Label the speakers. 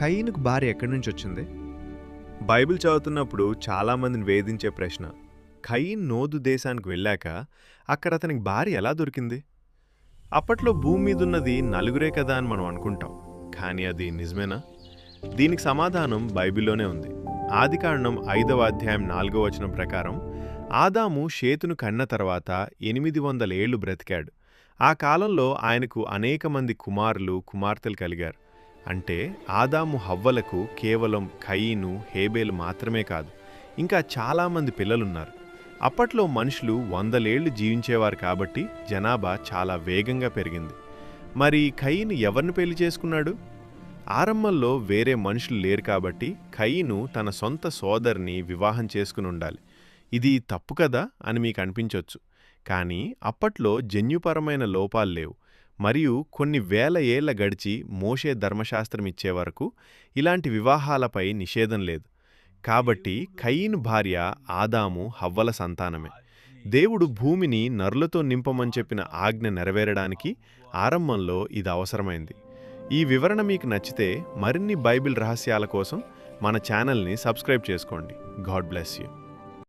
Speaker 1: కయీనుకు భార్య ఎక్కడి నుంచి వచ్చింది?
Speaker 2: బైబిల్ చదువుతున్నప్పుడు చాలామందిని వేధించే ప్రశ్న, కయీన్ నోదు దేశానికి వెళ్ళాక అక్కడ అతనికి భార్య ఎలా దొరికింది? అప్పట్లో భూమి మీదున్నది నలుగురే కదా అని మనం అనుకుంటాం. కానీ అది నిజమేనా? దీనికి సమాధానం బైబిల్లోనే ఉంది. ఆదికాండం 5వ అధ్యాయం 4వ వచనం ప్రకారం ఆదాము షేతును కన్న తర్వాత 800 ఏళ్లు బ్రతికాడు. ఆ కాలంలో ఆయనకు అనేక మంది కుమారులు కుమార్తెలు కలిగారు. అంటే ఆదాము హవ్వలకు కేవలం కయీను హేబేలు మాత్రమే కాదు, ఇంకా చాలామంది పిల్లలున్నారు. అప్పట్లో మనుషులు 100 ఏళ్లు జీవించేవారు కాబట్టి జనాభా చాలా వేగంగా పెరిగింది. మరి కయీను ఎవరిని పెళ్లి చేసుకున్నాడు? ఆరంభంలో వేరే మనుషులు లేరు కాబట్టి కయీను తన సొంత సోదరిని వివాహం చేసుకుని ఉండాలి. ఇది తప్పు కదా అని మీకు అనిపించొచ్చు. కానీ అప్పట్లో జన్యుపరమైన లోపాలు లేవు. మరియు కొన్ని వేల ఏళ్ల గడిచి మోషే ధర్మశాస్త్రం ఇచ్చే వరకు ఇలాంటి వివాహాలపై నిషేధం లేదు. కాబట్టి కయీను భార్య ఆదాము హవ్వల సంతానమే. దేవుడు భూమిని నరులతో నింపమని చెప్పిన ఆజ్ఞ నెరవేరడానికి ఆరంభంలో ఇది అవసరమైంది. ఈ వివరణ మీకు నచ్చితే మరిన్ని బైబిల్ రహస్యాల కోసం మన ఛానల్ని సబ్స్క్రైబ్ చేసుకోండి. God bless you.